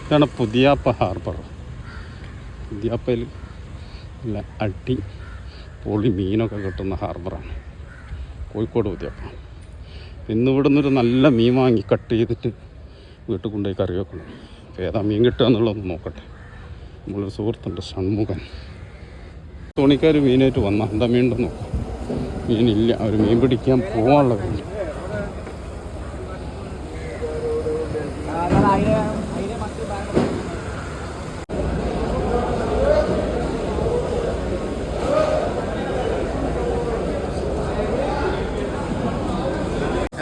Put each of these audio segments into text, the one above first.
ഇതാണ് പുതിയാപ്പ ഹാർബർ. പുതിയാപ്പയിൽ നല്ല അടി പൊളി മീനൊക്കെ കിട്ടുന്ന ഹാർബറാണ് കോഴിക്കോട് പുതിയാപ്പ. ഇന്നിവിടെ നിന്നൊരു നല്ല മീൻ വാങ്ങി കട്ട് ചെയ്തിട്ട് വീട്ടിൽ കൊണ്ടുപോയി കറി വെക്കണം. അപ്പോൾ ഏതാ മീൻ കിട്ടുക എന്നുള്ളതൊന്ന് നോക്കട്ടെ. നമ്മളൊരു സുഹൃത്തുണ്ട് ഷൺമുഖൻ. തോണിക്കാർ മീനായിട്ട് വന്നാൽ എന്താ മീനുണ്ടെന്ന് നോക്കാം. മീനില്ല, അവർ മീൻ പിടിക്കാൻ പോകാനുള്ള മീൻ.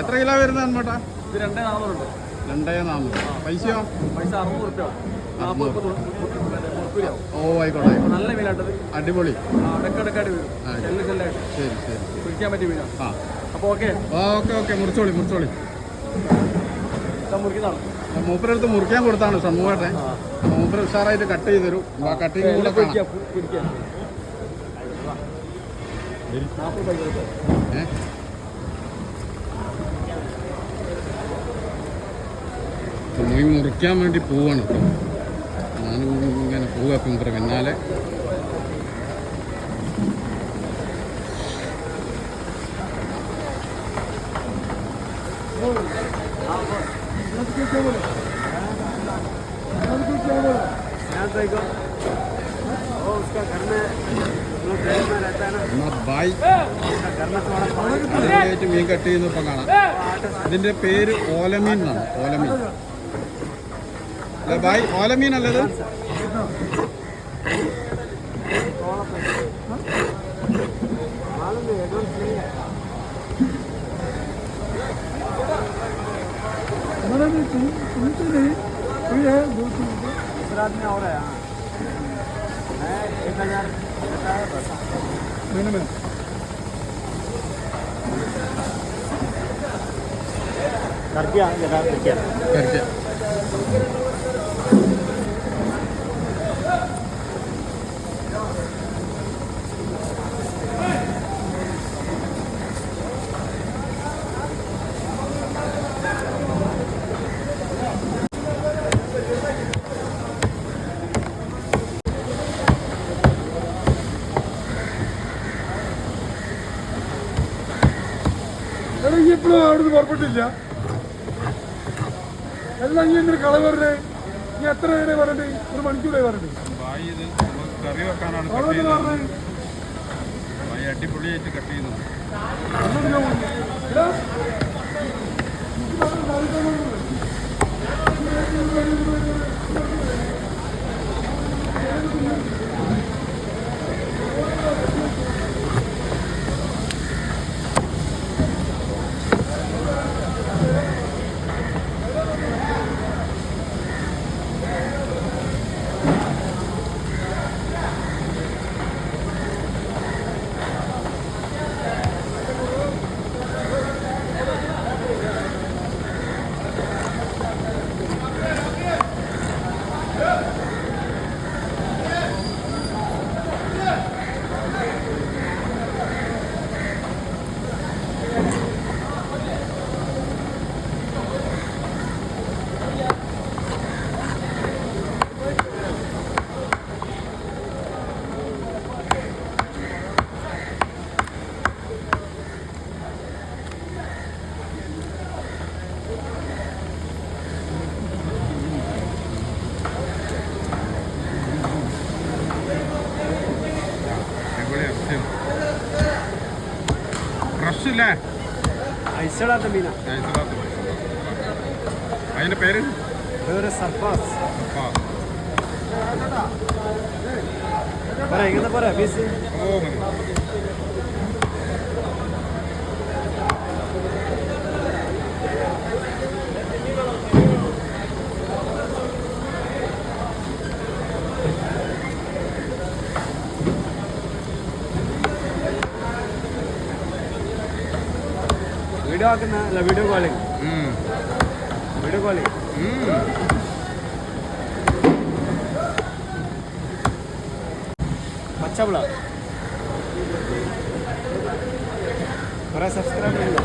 എത്ര കിലോ വരുന്നത് അന്മേട്ടാ? ഇത് 2,400. 2,400. പൈസയോ? പൈസ 600 രൂപ. ഓ ആയിക്കോട്ടെ. നല്ല മീനാട്ടത്, അടിപൊളി. ഇടയ്ക്കിടയ്ക്കായിട്ട് വരും. ശരി ശരി, പിടിക്കാൻ പറ്റിയ മീനാണ്. ആ അപ്പോൾ ഓക്കെ ഓക്കെ മുറിച്ചോളി. മുറിക്കുന്നതാണ്. മൂപ്പരടുത്ത് മുറിക്കാൻ കൊടുത്താണ് ഷൺമുഖേട്ടെ. മൂപ്പര ഉഷാറായിട്ട് കട്ട് ചെയ്ത് തരും. ആ കട്ടിങ് കൂടെ പിടിക്കാൻ മീൻ മുറിക്കാൻ വേണ്ടി പോവാണ്. ഞാനും ഇങ്ങനെ പോവുക മൂപ്പര പിന്നാലെ. മീൻ കട്ട് ചെയ്യുന്നപ്പം കാണാം. ഇതിന്റെ പേര് ഓലമീൻ എന്നാണ്. ഓലമീൻ അല്ല ബായ്, ഓലമീൻ അല്ലത്? दूसरा आदमी और है 1,000 मिनिमम. करके ഇപ്പോഴും അവിടുന്ന് പുറപ്പെട്ടില്ല. എല്ലാം ഈ എന്തൊരു കള പറഞ്ഞേ. ഇനി എത്ര നേരം പറഞ്ഞിട്ട്? 1 മണിക്കൂറായി പറഞ്ഞിട്ട്. കറി വെക്കാനാണ് അടിപൊളിയായിട്ട് കട്ട് ചെയ്യുന്നത്. ഫ്രഷല്ലേ? ഐസിടാത്ത മീനാ. അതിന്റെ പേര് സർഫാസ്. ഇങ്ങനത്തെ പോരാ പീസ്. വീഡിയോ ആക്കുന്ന അല്ല, വീഡിയോ കോളിംഗ്. പച്ചമുള കുറേ സബ്സ്ക്രൈബ് ചെയ്യുന്നു.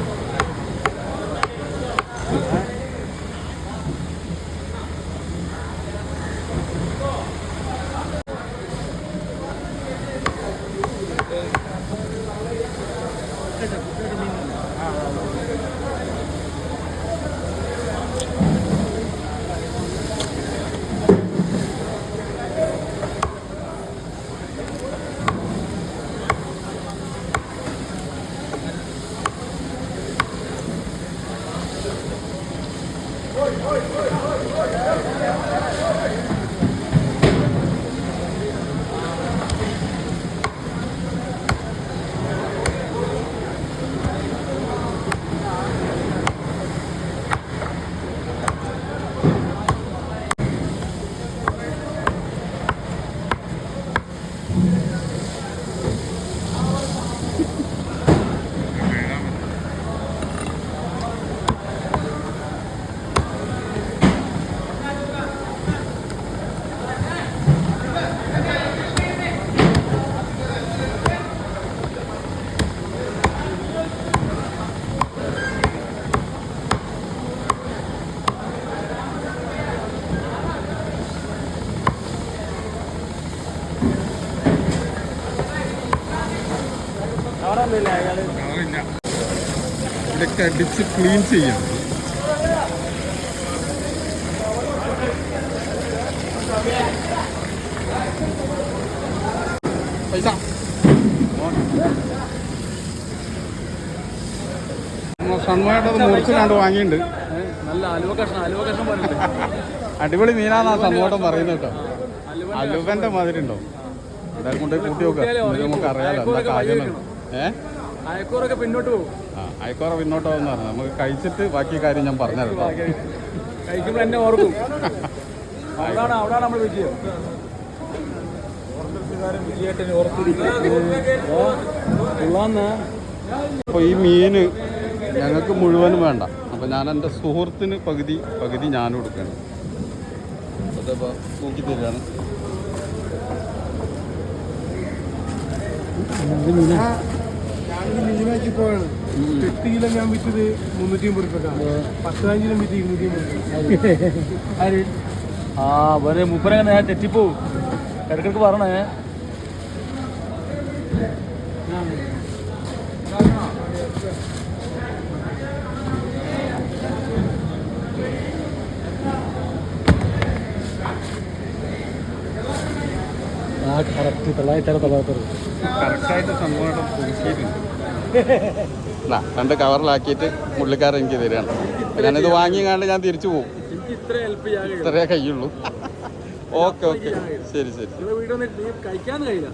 ഇതൊക്കെ അടിച്ച് ക്ലീൻ ചെയ്യാം. പൈസ സൺമോട്ടത് മുറിച്ച് കണ്ട് വാങ്ങിയിട്ടുണ്ട്. നല്ല അലുവ കഷ്ണം അടിപൊളി മീനാന്നാ സൺമോട്ടം പറയുന്നത് കേട്ടോ. അലുവന്റെ മാതിരി ഉണ്ടോ? എന്തായാലും കൊണ്ട് കൂട്ടി നോക്കാം, നമുക്ക് അറിയാലോ എന്താ കാര്യം. അയക്കൂറൊക്കെ പിന്നോട്ട് പോകും. അയക്കോറ പിന്നോട്ട് പോകുന്ന പറഞ്ഞു. നമുക്ക് കഴിച്ചിട്ട് ബാക്കി കാര്യം ഞാൻ പറഞ്ഞത്. കഴിക്കുമ്പോൾ എന്നെ ഓർക്കും. അവിടാണ് നമ്മൾ വിജയം. അപ്പോൾ ഈ മീന് ഞങ്ങൾക്ക് മുഴുവനും വേണ്ട. അപ്പോൾ ഞാൻ എൻ്റെ സുഹൃത്തിന് പകുതി ഞാനും കൊടുക്കുകയാണ്. അതപ്പോൾ തൂക്കി തരികയാണ്. മീനാക്കി പോവാണ്. 8 കിലോ ഞാൻ വിറ്റത് 350 രൂപ, 15 കിലോ വിറ്റ് 250. ആ വേറെ മുപ്പരങ്ങനെ തെറ്റിപ്പോവും. ഇടയ്ക്കിടക്ക് പറഞ്ഞേ. കറക്റ്റ് 900 കറക്റ്റായിട്ട് സംഭവം പുതുക്കിയിട്ടുണ്ട്. 2 കവറിലാക്കിയിട്ട് പുള്ളിക്കാരൻ എനിക്ക് തരികയാണ്. ഞാനിത് വാങ്ങിയാണ്ട് ഞാൻ തിരിച്ചു പോകും. ഇത്രയേ കഴിയുള്ളൂ. ഓക്കെ ശരി കഴിക്കാൻ കഴിയില്ല.